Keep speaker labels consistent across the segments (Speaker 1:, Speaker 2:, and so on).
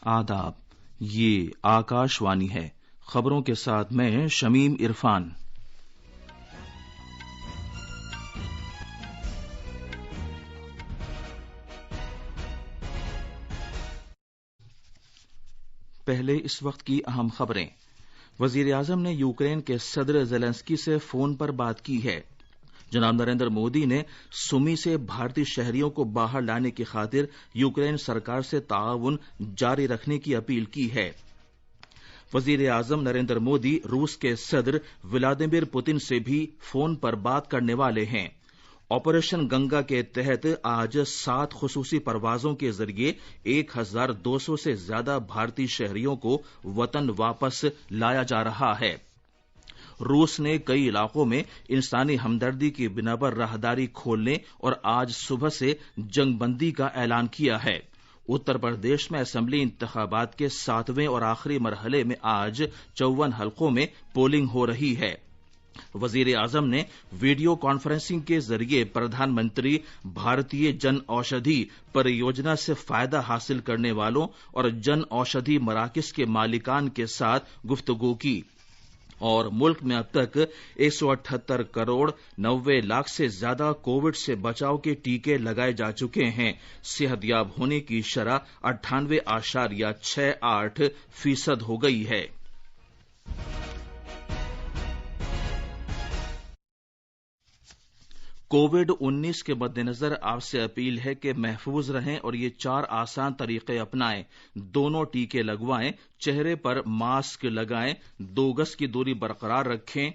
Speaker 1: آداب، یہ آکاشوانی ہے۔ خبروں کے ساتھ میں شمیم عرفان۔ پہلے اس وقت کی اہم خبریں۔ وزیر اعظم نے یوکرین کے صدر زیلنسکی سے فون پر بات کی ہے۔ جناب نریندر مودی نے سومی سے بھارتی شہریوں کو باہر لانے کی خاطر یوکرین سرکار سے تعاون جاری رکھنے کی اپیل کی ہے۔ وزیر اعظم نریندر مودی روس کے صدر ولادیمیر پوتن سے بھی فون پر بات کرنے والے ہیں۔ آپریشن گنگا کے تحت آج 7 خصوصی پروازوں کے ذریعے 1200 سے زیادہ بھارتی شہریوں کو وطن واپس لایا جا رہا ہے۔ روس نے کئی علاقوں میں انسانی ہمدردی کی بنا پر راہداری کھولنے اور آج صبح سے جنگ بندی کا اعلان کیا ہے۔ اتر پردیش میں اسمبلی انتخابات کے 7ویں اور آخری مرحلے میں آج 54 حلقوں میں پولنگ ہو رہی ہے۔ وزیر اعظم نے ویڈیو کانفرنسنگ کے ذریعے پردھان منتری بھارتیہ جن اوشدھی پریوجنا سے فائدہ حاصل کرنے والوں اور جن اوشدھی مراکز کے مالکان کے ساتھ گفتگو کی، اور ملک میں اب تک 178 کروڑ 90 لاکھ سے زیادہ کووڈ سے بچاؤ کے ٹیکے لگائے جا چکے ہیں۔ صحت یاب ہونے کی شرح 98.68% ہو گئی ہے۔ کووڈ-19 کے مد نظر آپ سے اپیل ہے کہ محفوظ رہیں اور یہ 4 آسان طریقے اپنائیں۔ دونوں ٹیکے لگوائیں، چہرے پر ماسک لگائیں، 2 گز کی دوری برقرار رکھیں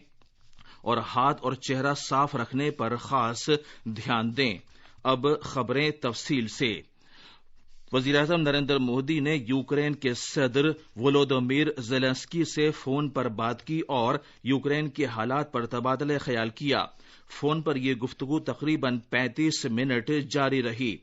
Speaker 1: اور ہاتھ اور چہرہ صاف رکھنے پر خاص دھیان دیں۔ اب خبریں تفصیل سے۔ وزیر اعظم نریندر مودی نے یوکرین کے صدر ولودیمیر زیلنسکی سے فون پر بات کی اور یوکرین کے حالات پر تبادلہ خیال کیا۔ فون پر یہ گفتگو تقریباً 35 منٹ جاری رہی۔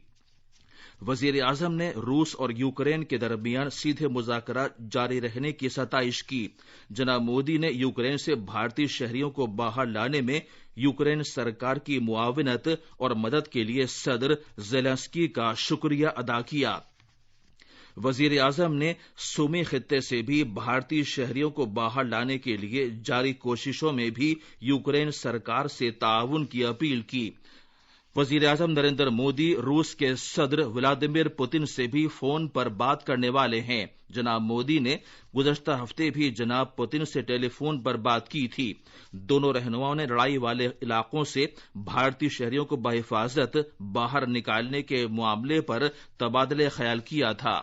Speaker 1: وزیر اعظم نے روس اور یوکرین کے درمیان سیدھے مذاکرات جاری رہنے کی ستائش کی۔ جناب مودی نے یوکرین سے بھارتی شہریوں کو باہر لانے میں یوکرین سرکار کی معاونت اور مدد کے لیے صدر زیلنسکی کا شکریہ ادا کیا۔ وزیر اعظم نے سومی خطے سے بھی بھارتی شہریوں کو باہر لانے کے لیے جاری کوششوں میں بھی یوکرین سرکار سے تعاون کی اپیل کی۔ وزیر اعظم نریندر مودی روس کے صدر ولادیمیر پوتن سے بھی فون پر بات کرنے والے ہیں۔ جناب مودی نے گزشتہ ہفتے بھی جناب پوتن سے ٹیلی فون پر بات کی تھی۔ دونوں رہنماؤں نے لڑائی والے علاقوں سے بھارتی شہریوں کو بحفاظت باہر نکالنے کے معاملے پر تبادلہ خیال کیا تھا۔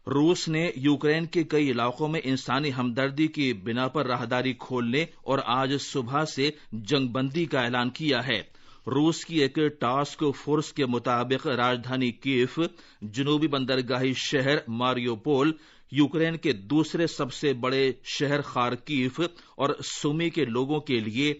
Speaker 1: روس نے یوکرین کے کئی علاقوں میں انسانی ہمدردی کی بنا پر راہداری کھولنے اور آج صبح سے جنگ بندی کا اعلان کیا ہے۔ روس کی ایک ٹاسک فورس کے مطابق راجدھانی کیف، جنوبی بندرگاہی شہر ماریوپول، یوکرین کے دوسرے سب سے بڑے شہر خارکیف اور سومی کے لوگوں کے لیے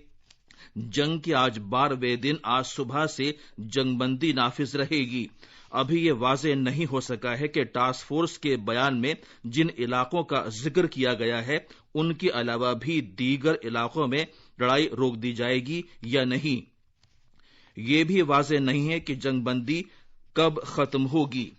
Speaker 1: جنگ کے آج 12ویں دن آج صبح سے جنگ بندی نافذ رہے گی۔ ابھی یہ واضح نہیں ہو سکا ہے کہ ٹاسک فورس کے بیان میں جن علاقوں کا ذکر کیا گیا ہے ان کے علاوہ بھی دیگر علاقوں میں لڑائی روک دی جائے گی یا نہیں۔ یہ بھی واضح نہیں ہے کہ جنگ بندی کب ختم ہوگی۔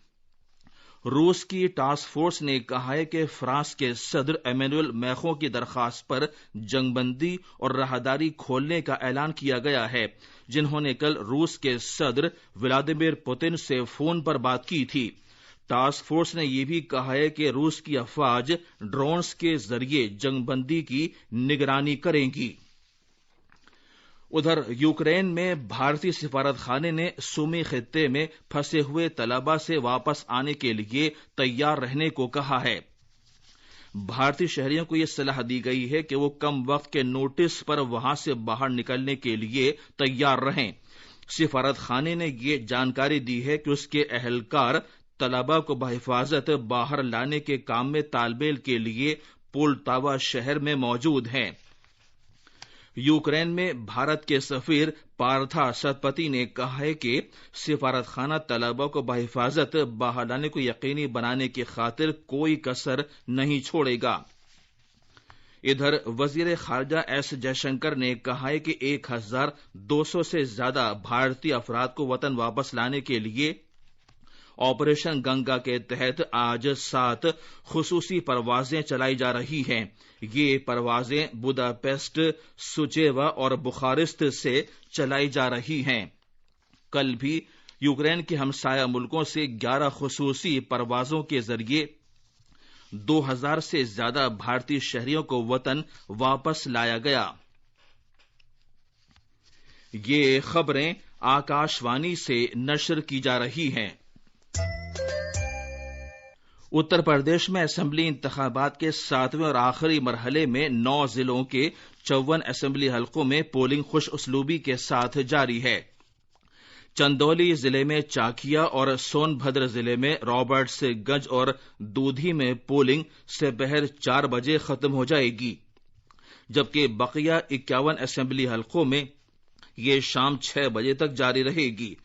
Speaker 1: روس کی ٹاسک فورس نے کہا ہے کہ فرانس کے صدر ایمینوئل میخوں کی درخواست پر جنگ بندی اور راہداری کھولنے کا اعلان کیا گیا ہے، جنہوں نے کل روس کے صدر ولادیمیر پوتن سے فون پر بات کی تھی۔ ٹاسک فورس نے یہ بھی کہا ہے کہ روس کی افواج ڈرونز کے ذریعے جنگ بندی کی نگرانی کریں گی۔ ادھر یوکرین میں بھارتی سفارت خانے نے سومی خطے میں پھنسے ہوئے طلباء سے واپس آنے کے لیے تیار رہنے کو کہا ہے۔ بھارتی شہریوں کو یہ صلاح دی گئی ہے کہ وہ کم وقت کے نوٹس پر وہاں سے باہر نکلنے کے لیے تیار رہیں۔ سفارت خانے نے یہ جانکاری دی ہے کہ اس کے اہلکار طلباء کو بحفاظت باہر لانے کے کام میں تال میل کے لیے پولتاوا شہر میں موجود ہیں۔ یوکرین میں بھارت کے سفیر پارتھا ستپتی نے کہا ہے کہ سفارت خانہ طلباء کو بحفاظت باہر لانے کو یقینی بنانے کی خاطر کوئی کسر نہیں چھوڑے گا۔ ادھر وزیر خارجہ ایس جے شنکر نے کہا ہے کہ 1200 سے زیادہ بھارتی افراد کو وطن واپس لانے کے لیے آپریشن گنگا کے تحت آج 7 خصوصی پروازیں چلائی جا رہی ہیں۔ یہ پروازیں بداپیسٹ، سوچیوا اور بخارسٹ سے چلائی جا رہی ہیں۔ کل بھی یوکرین کے ہمسایہ ملکوں سے 11 خصوصی پروازوں کے ذریعے 2000 سے زیادہ بھارتی شہریوں کو وطن واپس لایا گیا۔ یہ خبریں آکاش وانی سے نشر کی جا رہی ہیں۔ اتر پردیش میں اسمبلی انتخابات کے 7ویں اور آخری مرحلے میں 9 ضلعوں کے 54 اسمبلی حلقوں میں پولنگ خوش اسلوبی کے ساتھ جاری ہے۔ چندولی ضلع میں چاکیا اور سون بھدر ضلع میں رابرٹس گنج اور دودھی میں پولنگ دوپہر 4 بجے ختم ہو جائے گی، جبکہ بقیہ 51 اسمبلی حلقوں میں یہ شام 6 بجے تک جاری رہے گی۔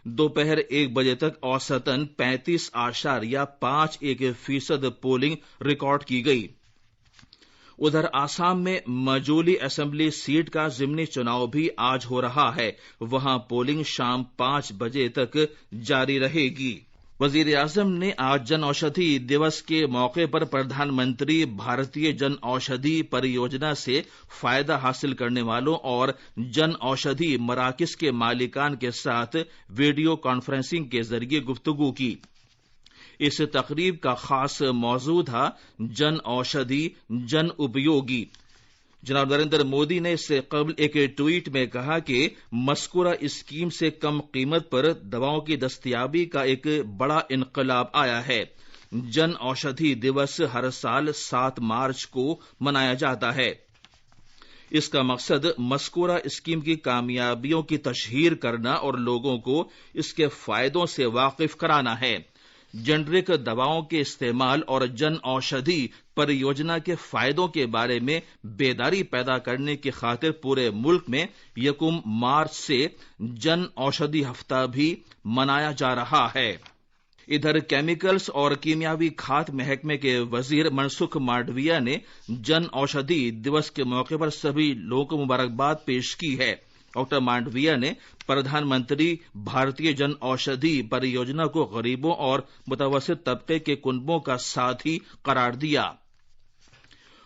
Speaker 1: دوپہر 1 بجے تک اوسطاً 35.51% پولنگ ریکارڈ کی گئی۔ ادھر آسام میں مجولی اسمبلی سیٹ کا ضمنی چناؤ بھی آج ہو رہا ہے، وہاں پولنگ شام 5 بجے تک جاری رہے گی۔ وزیر اعظم نے آج جن اوشدھی دیوس کے موقع پر پردھان منتری بھارتیہ جن اوشدھی پریوجنا سے فائدہ حاصل کرنے والوں اور جن اوشدھی مراکز کے مالکان کے ساتھ ویڈیو کانفرنسنگ کے ذریعے گفتگو کی۔ اس تقریب کا خاص موضوع تھا جن اوشدھی جن اپیوگی۔ جناب نریندر مودی نے اس سے قبل ایک ٹویٹ میں کہا کہ مذکورہ اسکیم سے کم قیمت پر دواؤں کی دستیابی کا ایک بڑا انقلاب آیا ہے۔ جن اوشدھی دیوس ہر سال 7 مارچ کو منایا جاتا ہے۔ اس کا مقصد مذکورہ اسکیم کی کامیابیوں کی تشہیر کرنا اور لوگوں کو اس کے فائدوں سے واقف کرانا ہے۔ جنرک دواؤں کے استعمال اور جن اوشدھی پریوجنا کے فائدوں کے بارے میں بیداری پیدا کرنے کی خاطر پورے ملک میں 1 مارچ سے جن اوشدھی ہفتہ بھی منایا جا رہا ہے۔ ادھر کیمیکلز اور کیمیاوی کھاد محکمے کے وزیر منسکھ مانڈویا نے جن اوشدھی دیوس کے موقع پر سبھی لوگوں کو مبارکباد پیش کی ہے۔ ڈاکٹر مانڈویا نے پردھان منتری بھارتیہ جن اوشدھی پریوجنا کو غریبوں اور متوسط طبقے کے کنبوں کا ساتھی قرار دیا۔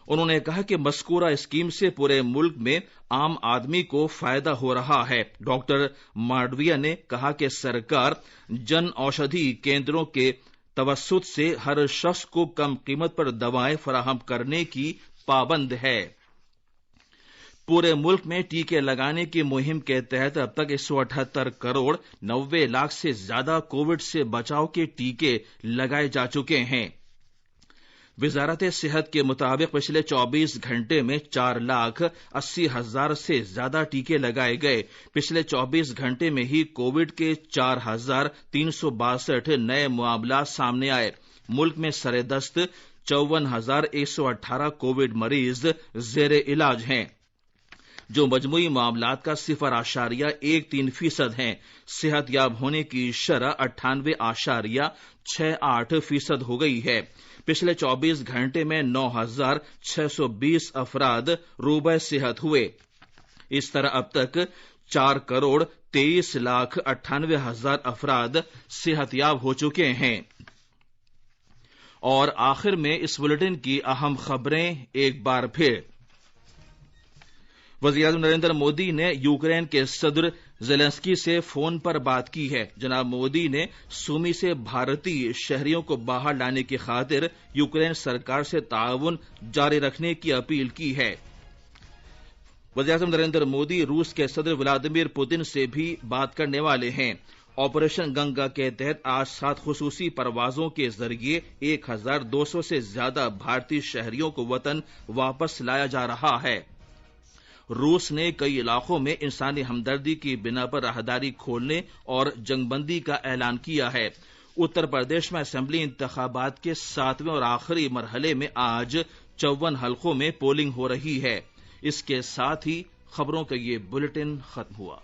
Speaker 1: انہوں نے کہا کہ مذکورہ اسکیم سے پورے ملک میں عام آدمی کو فائدہ ہو رہا ہے۔ ڈاکٹر مانڈویا نے کہا کہ سرکار جن اوشدھی کیندروں کے توسط سے ہر شخص کو کم قیمت پر دوائیں فراہم کرنے کی پابند ہے۔ پورے ملک میں ٹیکے لگانے کی مہم کے تحت اب تک 178 کروڑ 90 لاکھ سے زیادہ کووڈ سے بچاؤ کے ٹیکے لگائے جا چکے ہیں۔ وزارت صحت کے مطابق پچھلے 24 گھنٹے میں 4,80,000 سے زیادہ ٹیکے لگائے گئے۔ پچھلے 24 گھنٹے میں ہی کووڈ کے 4,362 نئے معاملات سامنے آئے۔ ملک میں سر دست 54,118 کووڈ مریض زیر علاج ہیں، جو مجموعی معاملات کا 0.13% ہیں۔ صحت یاب ہونے کی شرح 98.68% ہو گئی ہے۔ پچھلے 24 گھنٹے میں 9,620 افراد روبہ صحت ہوئے۔ اس طرح اب تک 4,23,98,000 افراد صحت یاب ہو چکے ہیں۔ اور آخر میں اس بلیٹن کی اہم خبریں ایک بار پھر۔ وزیر اعظم نریندر مودی نے یوکرین کے صدر زیلنسکی سے فون پر بات کی ہے۔ جناب مودی نے سومی سے بھارتی شہریوں کو باہر لانے کی خاطر یوکرین سرکار سے تعاون جاری رکھنے کی اپیل کی ہے۔ وزیر اعظم نریندر مودی روس کے صدر ولادیمیر پوتن سے بھی بات کرنے والے ہیں۔ آپریشن گنگا کے تحت آج 7 خصوصی پروازوں کے ذریعے 1,200 سے زیادہ بھارتی شہریوں کو وطن واپس لایا جا رہا ہے۔ روس نے کئی علاقوں میں انسانی ہمدردی کی بنا پر راہداری کھولنے اور جنگ بندی کا اعلان کیا ہے۔ اتر پردیش میں اسمبلی انتخابات کے 7ویں اور آخری مرحلے میں آج 54 حلقوں میں پولنگ ہو رہی ہے۔ اس کے ساتھ ہی خبروں کا یہ بلیٹن ختم ہوا۔